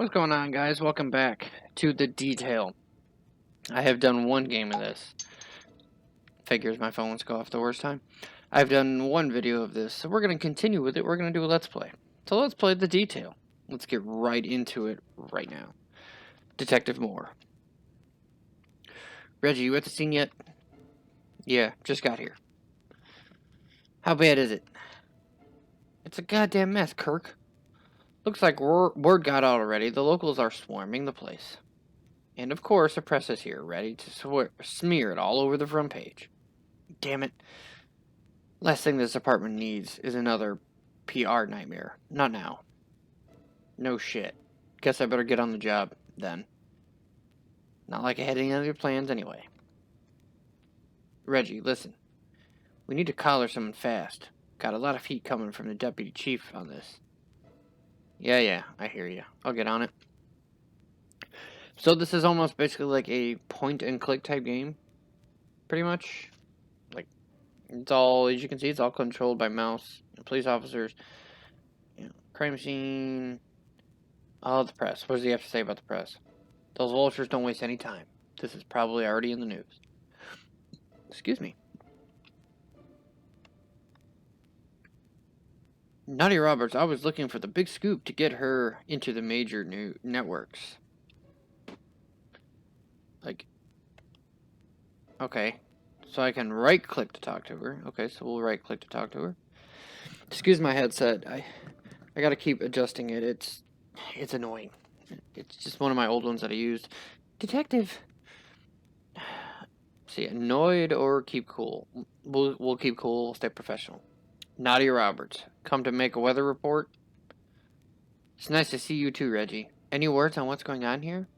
What's going on, guys? Welcome back to The Detail. I have done one game of this. Figures my phones go off the worst time. I've done one video of this, so we're going to continue with it. We're going to do a Let's Play. So let's play The Detail. Let's get right into it right now. Detective Moore. Reggie, you at the scene yet? Yeah, just got here. How bad is it? It's a goddamn mess, Kirk. Looks like word got out already. The locals are swarming the place. And of course, the press is here, ready to smear it all over the front page. Damn it. Last thing this department needs is another PR nightmare. Not now. No shit. Guess I better get on the job, then. Not like I had any other plans anyway. Reggie, listen. We need to collar someone fast. Got a lot of heat coming from the deputy chief on this. Yeah, I hear you. I'll get on it. So this is almost basically like a point-and-click type game. Pretty much. Like, it's all, as you can see, it's all controlled by mouse. Police officers. Crime scene. Oh, the press. What does he have to say about the press? Those vultures don't waste any time. This is probably already in the news. Excuse me. Nadia Roberts, I was looking for the big scoop to get her into the major new networks. Like, okay. So I can right-click to talk to her. Okay, so we'll right-click to talk to her. Excuse my headset. I gotta keep adjusting it. It's annoying. It's just one of my old ones that I used. Detective. See, annoyed or keep cool. We'll keep cool. We'll stay professional. Nadia Roberts, come to make a weather report. It's nice to see you too, Reggie. Any words on what's going on here?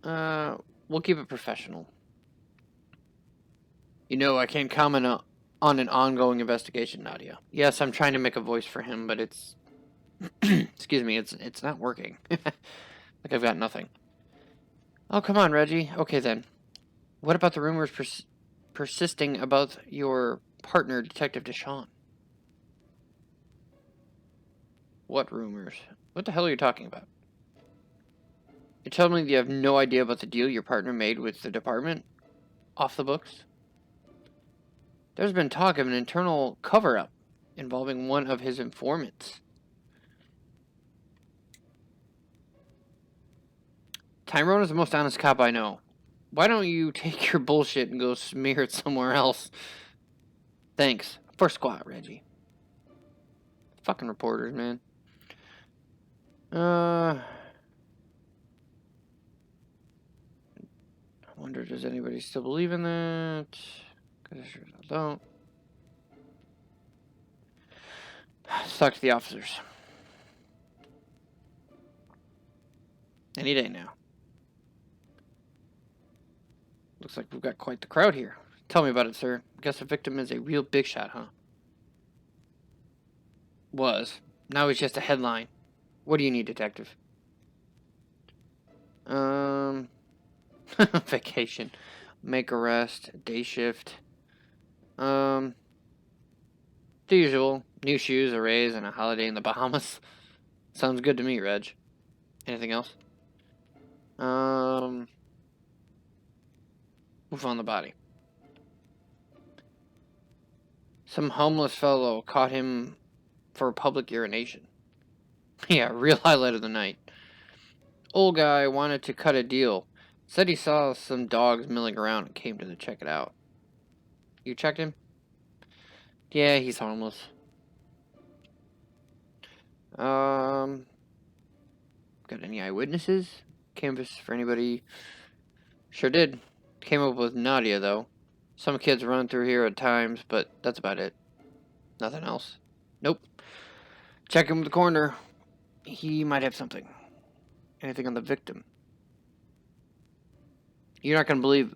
We'll keep it professional. You know, I can't comment on an ongoing investigation, Nadia. Yes, I'm trying to make a voice for him, but it's excuse me, it's not working. Like I've got nothing. Oh, come on, Reggie. Okay, then. What about the rumors persisting about your partner, Detective Deshawn? What rumors? What the hell are you talking about? You're telling me you have no idea about the deal your partner made with the department? Off the books? There's been talk of an internal cover-up involving one of his informants. Tyrone is the most honest cop I know. Why don't you take your bullshit and go smear it somewhere else? Thanks. First squat, Reggie. Fucking reporters, man. I wonder, does anybody still believe in that? Because I sure don't. Let's talk to the officers. Any day now. Looks like we've got quite the crowd here. Tell me about it, sir. Guess the victim is a real big shot, huh? Was. Now he's just a headline. What do you need, detective? Vacation. Make arrest. Day shift. The usual. New shoes, a raise, and a holiday in the Bahamas. Sounds good to me, Reg. Anything else? Move on the body. Some homeless fellow caught him for public urination. Yeah, real highlight of the night. Old guy wanted to cut a deal. Said he saw some dogs milling around and came to check it out. You checked him? Yeah, he's homeless. Got any eyewitnesses? Canvas for anybody? Sure did. Came up with Nadia, though. Some kids run through here at times, but that's about it. Nothing else. Nope. Check him with the coroner. He might have something. Anything on the victim? You're not gonna believe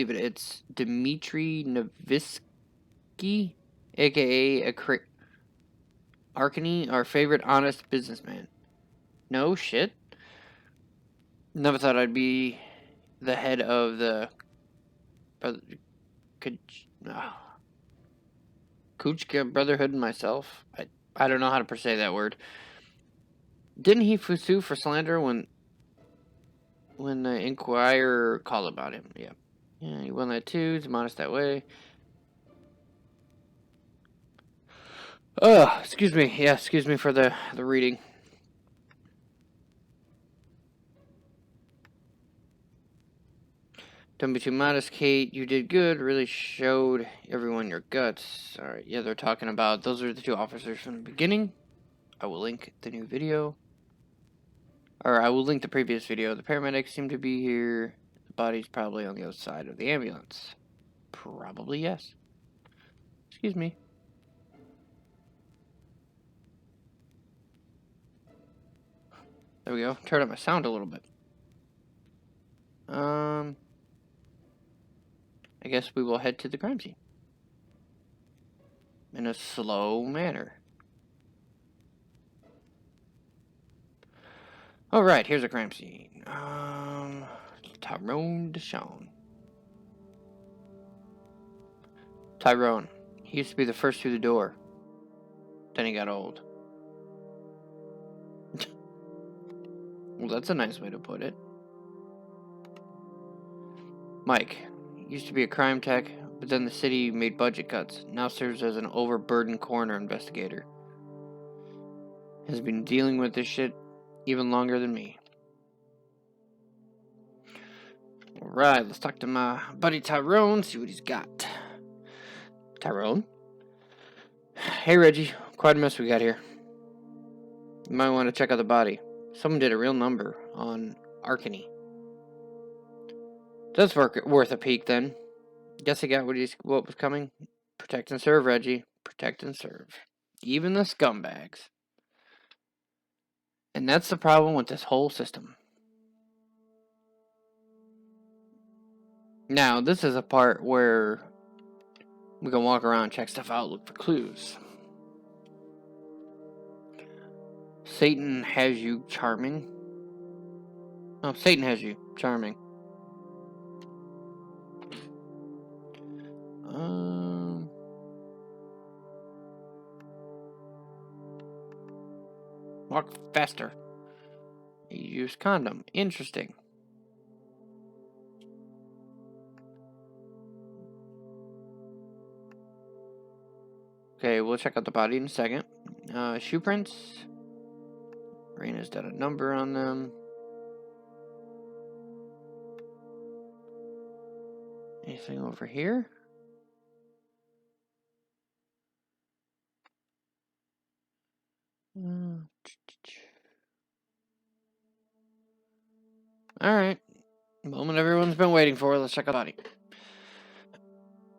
it. It's Dmitry Novisky, aka Arkany, our favorite honest businessman. No shit. Never thought I'd be the head of the Kuchka Brotherhood myself. I don't know how to say that word. Didn't he sue for slander when the Inquirer called about him? Yeah. Yeah, he won that too. He's modest that way. Excuse me. Yeah, excuse me for the reading. Don't be too modest, Kate. You did good. Really showed everyone your guts. Alright, yeah, they're talking about... Those are the two officers from the beginning. I will link the new video. Or I will link the previous video. The paramedics seem to be here. The body's probably on the other side of the ambulance. Probably yes. Excuse me. There we go. Turn up my sound a little bit. I guess we will head to the crime scene. In a slow manner. Alright, here's a crime scene. Tyrone Deshawn. Tyrone. He used to be the first through the door. Then he got old. Well, that's a nice way to put it. Mike. Used to be a crime tech, but then the city made budget cuts. Now serves as an overburdened coroner investigator. Has been dealing with this shit even longer than me. Alright, let's talk to my buddy Tyrone, see what he's got. Tyrone? Hey Reggie, quite a mess we got here. You might want to check out the body. Someone did a real number on Arkany. That's worth a peek then. Guess he got what was coming. Protect and serve, Reggie. Protect and serve. Even the scumbags. And that's the problem with this whole system. Now, this is a part where we can walk around, check stuff out, look for clues. Satan has you charming. Oh, Satan has you charming. Walk faster. Use condom. Interesting. Okay, we'll check out the body in a second. Shoe prints. Raina's done a number on them. Anything over here? Alright. Moment everyone's been waiting for. Let's check out the body.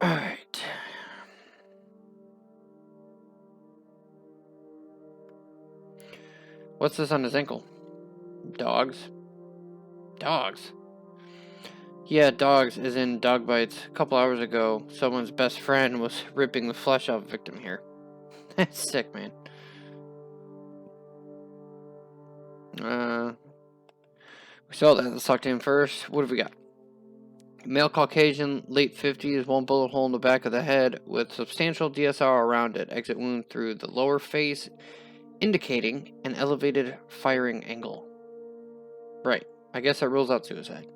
Alright. What's this on his ankle? Dogs. Dogs. Yeah, dogs, as in dog bites. A couple hours ago, someone's best friend was ripping the flesh off the victim here. That's sick, man. We saw that. Let's talk to him first. What have we got? Male Caucasian, late 50s, one bullet hole in the back of the head with substantial DSR around it. Exit wound through the lower face, indicating an elevated firing angle. Right. I guess that rules out suicide.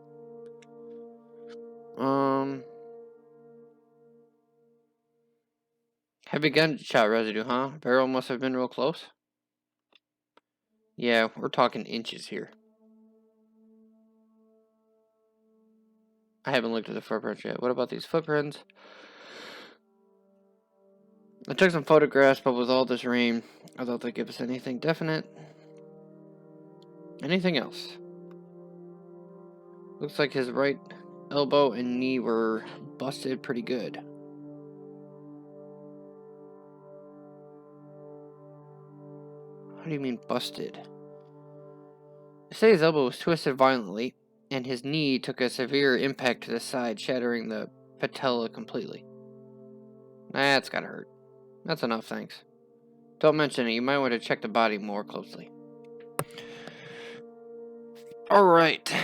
Heavy gunshot residue, huh? Barrel must have been real close. Yeah, we're talking inches here. I haven't looked at the footprints yet. What about these footprints? I took some photographs, but with all this rain, I thought they'd give us anything definite. Anything else? Looks like his right elbow and knee were busted pretty good. What do you mean busted? They say his elbow was twisted violently, and his knee took a severe impact to the side, shattering the patella completely. That's gotta hurt. That's enough, thanks. Don't mention it. You might want to check the body more closely. Alright.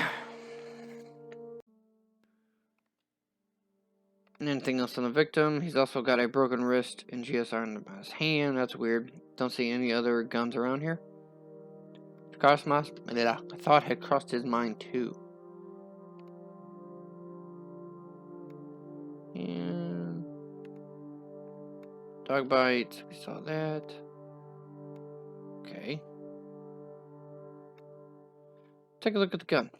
Anything else on the victim? He's also got a broken wrist and GSR in his hand. That's weird. Don't see any other guns around here. thought had crossed his mind too. And dog bites, we saw that. Okay. Take a look at the gun.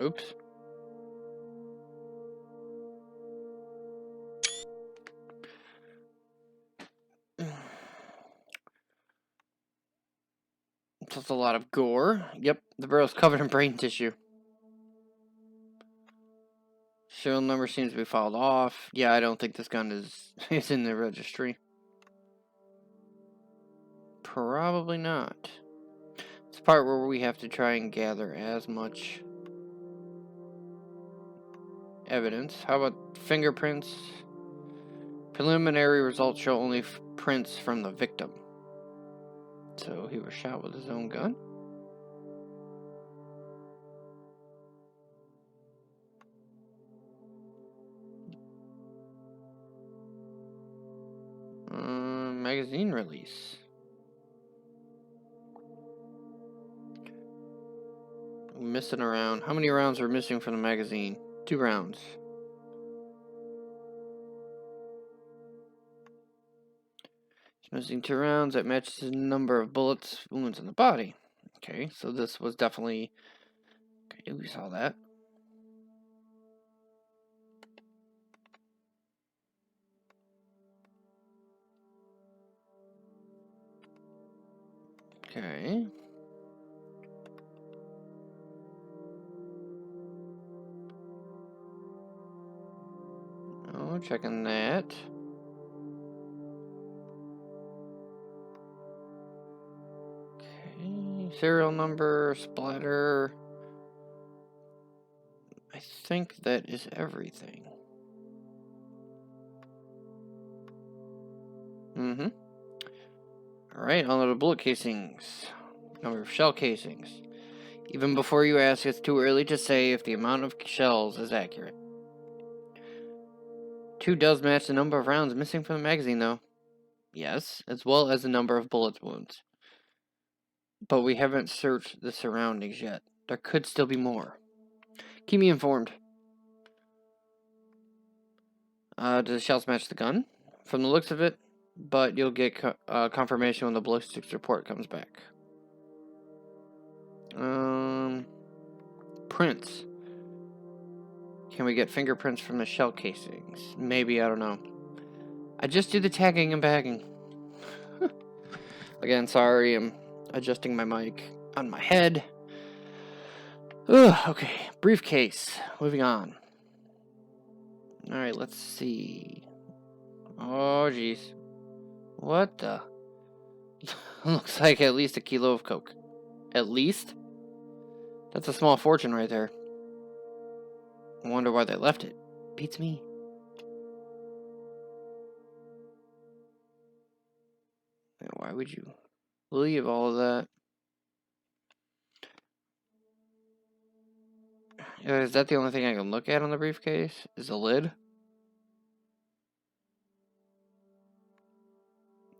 Oops. That's a lot of gore. Yep, the barrel's covered in brain tissue. Serial number seems to be filed off. Yeah, I don't think this gun is in the registry. Probably not. It's the part where we have to try and gather as much evidence. How about fingerprints? Preliminary results show only prints from the victim. So he was shot with his own gun? Magazine release. Missing a round. How many rounds are missing from the magazine? 2 rounds. It's missing 2 rounds. That matches the number of bullets, wounds in the body. Okay, so this was definitely... Okay, we saw that. Okay. Oh, checking that. Okay, serial number, splatter. I think that is everything. Mm-hmm. Alright, on to the bullet casings. Number of shell casings. Even before you ask, it's too early to say if the amount of shells is accurate. 2 does match the number of rounds missing from the magazine, though. Yes, as well as the number of bullet wounds. But we haven't searched the surroundings yet. There could still be more. Keep me informed. Do the shells match the gun? From the looks of it, but you'll get confirmation when the ballistics report comes back. Prints. Can we get fingerprints from the shell casings? Maybe, I don't know. I just do the tagging and bagging. Again, sorry, I'm adjusting my mic on my head. Ugh, okay, briefcase. Moving on. Alright, let's see. Oh, jeez. What the? Looks like at least a kilo of coke. At least? That's a small fortune right there. I wonder why they left it. Beats me. Why would you leave all of that? Is that the only thing I can look at on the briefcase? Is the lid?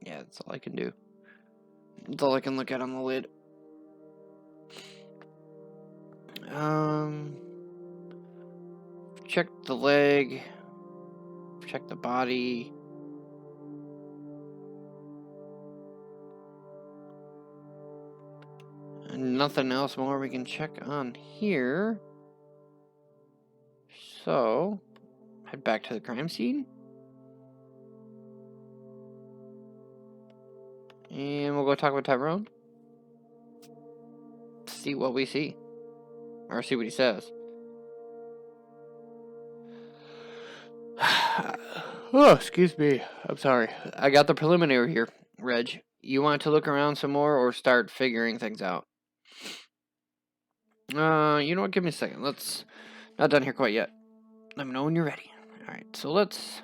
Yeah, that's all I can do. That's all I can look at on the lid. Check the leg. Check the body. And nothing else more we can check on here. So, head back to the crime scene. And we'll go talk with Tyrone. See what we see. Or see what he says. Oh, excuse me. I'm sorry. I got the preliminary here, Reg. You want to look around some more or start figuring things out? You know what? Give me a second. Not done here quite yet. Let me know when you're ready. Alright, so let's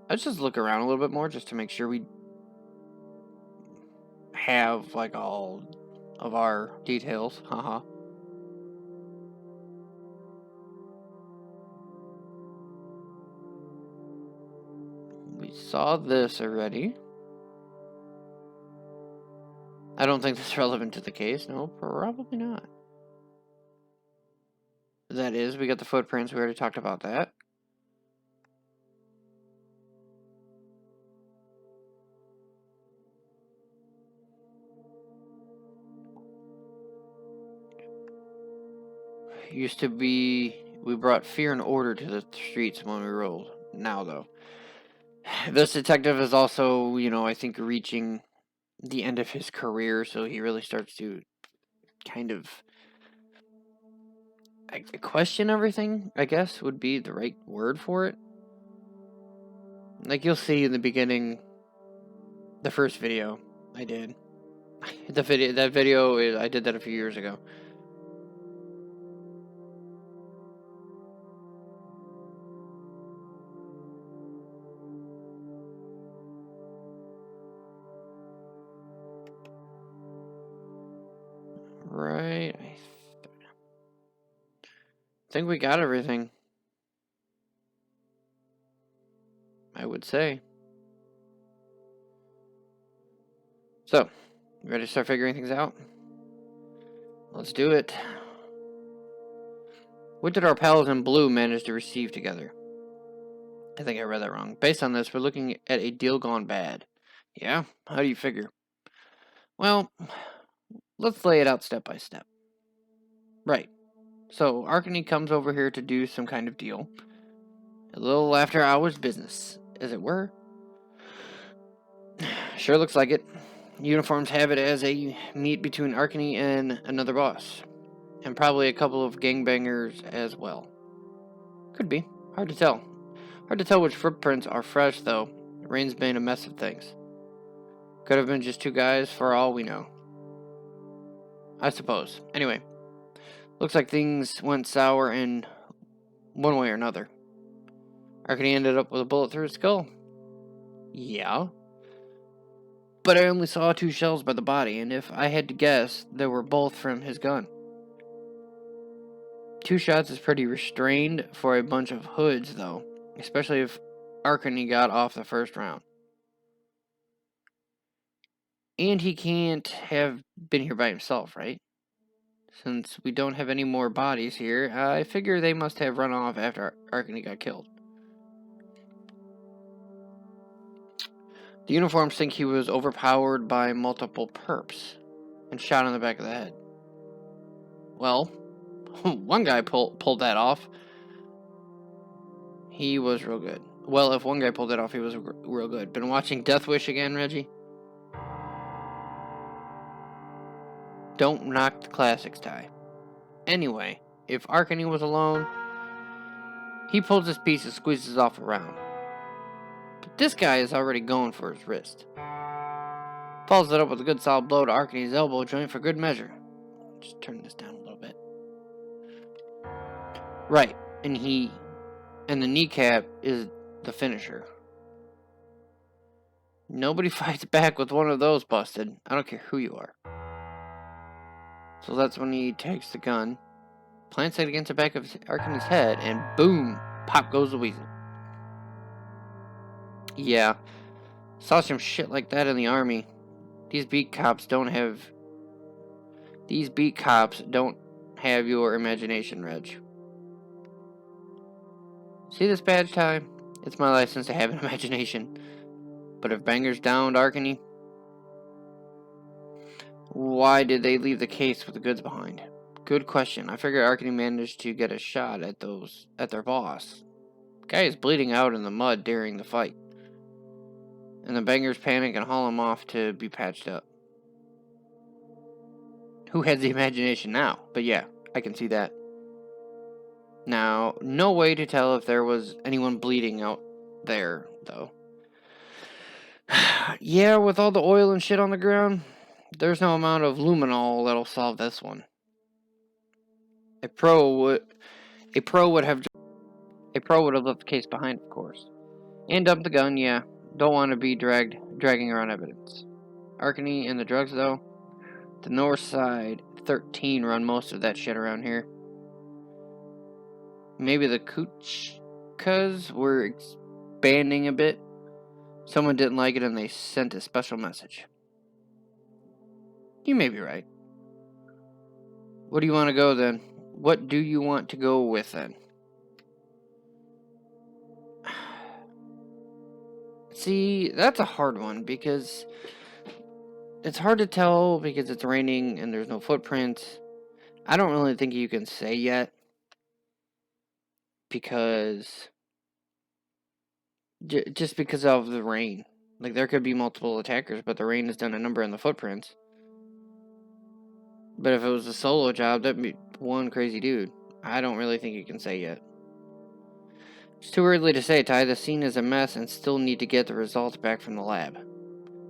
just look around a little bit more just to make sure we have, like, all of our details. Haha. We saw this already. I don't think that's relevant to the case. No, probably not. That is, we got the footprints. We already talked about that. Used to be, we brought fear and order to the streets when we rolled. Now, though, this detective is also, you know, I think reaching the end of his career, so he really starts to kind of question everything, I guess would be the right word for it. Like you'll see in the beginning, the first video I did. That video is, I did that a few years ago. Right. I think we got everything. I would say. So, ready to start figuring things out? Let's do it. What did our pals in blue manage to receive together? I think I read that wrong. Based on this, we're looking at a deal gone bad. Yeah? How do you figure? Well, let's lay it out step by step. Right. So, Arkany comes over here to do some kind of deal. A little after hours business, as it were. Sure looks like it. Uniforms have it as a meet between Arkany and another boss. And probably a couple of gangbangers as well. Could be. Hard to tell. Hard to tell which footprints are fresh, though. Rain's made a mess of things. Could have been just two guys for all we know. I suppose. Anyway. Looks like things went sour in one way or another. Arkany ended up with a bullet through his skull. Yeah. But I only saw 2 shells by the body, and if I had to guess, they were both from his gun. 2 shots is pretty restrained for a bunch of hoods, though. Especially if Arkany got off the first round. And he can't have been here by himself, right? Since we don't have any more bodies here, I figure they must have run off after Arkany got killed. The uniforms think he was overpowered by multiple perps and shot in the back of the head. Well, one guy pulled that off. He was real good. Well, if one guy pulled it off, he was real good. Been watching Death Wish again, Reggie? Don't knock the classics, Ty. Anyway, if Arkany was alone, he pulls his piece and squeezes off a round. But this guy is already going for his wrist. Follows it up with a good solid blow to Arkany's elbow joint for good measure. Just turn this down a little bit. Right, and the kneecap is the finisher. Nobody fights back with one of those busted. I don't care who you are. So that's when he takes the gun, plants it against the back of Arkany's head, and boom, pop goes the weasel. Yeah, saw some shit like that in the army. These beat cops don't have your imagination, Reg. See this badge, Ty? It's my license to have an imagination. But if bangers downed Arkany, why did they leave the case with the goods behind? Good question. I figured Arkany managed to get a shot at their boss. Guy is bleeding out in the mud during the fight. And the bangers panic and haul him off to be patched up. Who has the imagination now? But yeah, I can see that. Now, no way to tell if there was anyone bleeding out there, though. Yeah, with all the oil and shit on the ground, there's no amount of luminol that'll solve this one. A pro would have left the case behind, of course. And dumped the gun, yeah. Don't want to be dragging around evidence. Arkany and the drugs, though. The North Side 13 run most of that shit around here. Maybe the Kuchkas were expanding a bit. Someone didn't like it and they sent a special message. You may be right. What do you want to go then? What do you want to go with then? See, that's a hard one because it's hard to tell because it's raining and there's no footprints. I don't really think you can say yet because just because of the rain. Like, there could be multiple attackers, but the rain has done a number on the footprints. But if it was a solo job, that'd be one crazy dude. I don't really think you can say yet. It's too early to say, Ty. The scene is a mess and still need to get the results back from the lab.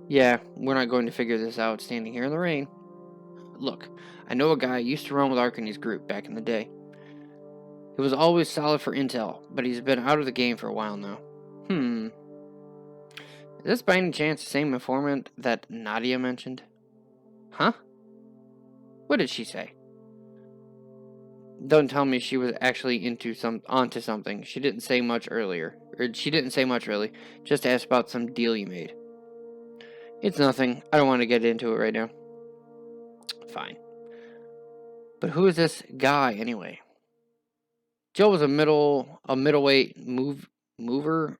Yeah, we're not going to figure this out standing here in the rain. Look, I know a guy who used to run with Arkane's group back in the day. He was always solid for intel, but he's been out of the game for a while now. Is this by any chance the same informant that Nadia mentioned? Huh? What did she say? Don't tell me she was actually onto something. She didn't say much earlier. Or she didn't say much really. Just asked about some deal you made. It's nothing. I don't want to get into it right now. Fine. But who is this guy anyway? Joe was a middleweight mover,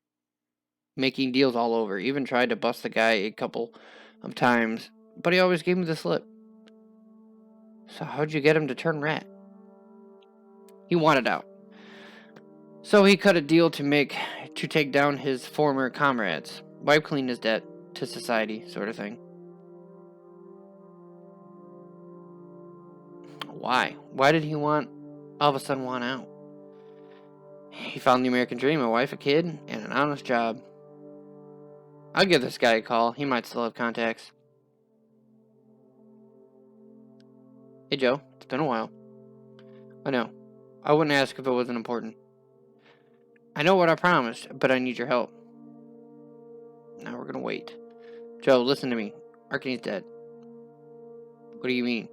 making deals all over. Even tried to bust the guy a couple of times, but he always gave me the slip. So how'd you get him to turn rat? He wanted out. So he cut a deal to take down his former comrades, wipe clean his debt to society, sort of thing. Why? Why did he all of a sudden want out? He found the American dream, a wife, a kid, and an honest job. I'll give this guy a call. He might still have contacts. Hey, Joe. It's been a while. I know. I wouldn't ask if it wasn't important. I know what I promised, but I need your help. Now we're gonna wait. Joe, listen to me. Arkane's dead. What do you mean?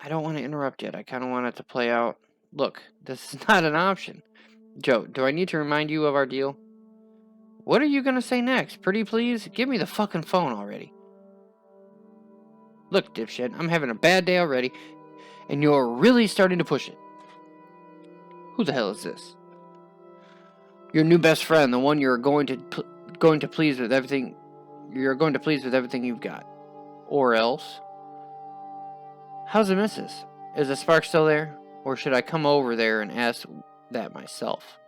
I don't want to interrupt yet. I kind of want it to play out. Look, this is not an option. Joe, do I need to remind you of our deal? What are you gonna say next? Pretty please? Give me the fucking phone already. Look, dipshit, I'm having a bad day already, and you're really starting to push it. Who the hell is this? Your new best friend, the one you're going to please with everything. You're going to please with everything you've got, or else. How's the missus? Is the spark still there, or should I come over there and ask that myself?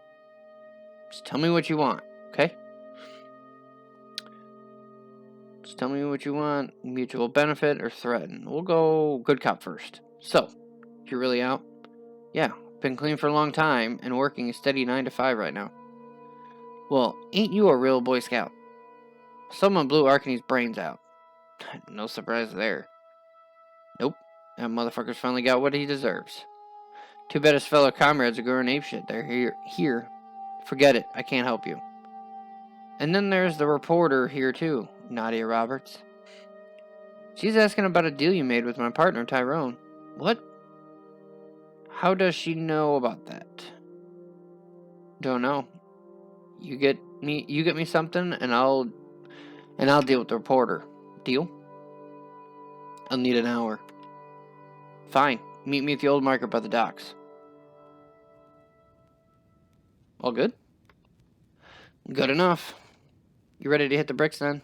Just tell me what you want, okay? Just tell me what you want. Mutual benefit or threaten. We'll go good cop first. So, you're really out? Yeah, been clean for a long time and working a steady 9 to 5 right now. Well, ain't you a real Boy Scout? Someone blew Arkane's brains out. No surprise there. Nope, that motherfucker's finally got what he deserves. Too bad his fellow comrades are going apeshit. They're here. Forget it, I can't help you. And then there's the reporter here too, Nadia Roberts. She's asking about a deal you made with my partner, Tyrone. What? How does she know about that? Don't know. You get me something, and I'll deal with the reporter. Deal? I'll need an hour. Fine. Meet me at the old market by the docks. All good? Good enough. You ready to hit the bricks then?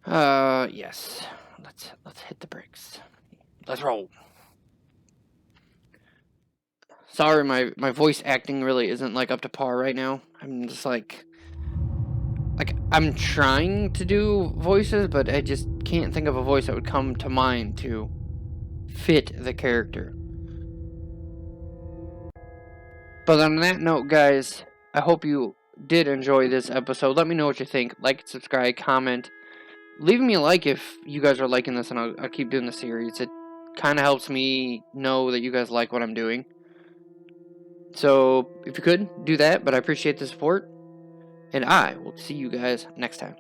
Yes. Let's hit the bricks. Let's roll. Sorry, my voice acting really isn't like up to par right now. I'm just like I'm trying to do voices, but I just can't think of a voice that would come to mind to fit the character. But on that note, guys, I hope you did enjoy this episode. Let me know what you think. Like, subscribe, comment. Leave me a like if you guys are liking this, and I'll keep doing the series. It kind of helps me know that you guys like what I'm doing. So if you could, do that, but I appreciate the support, and I will see you guys next time.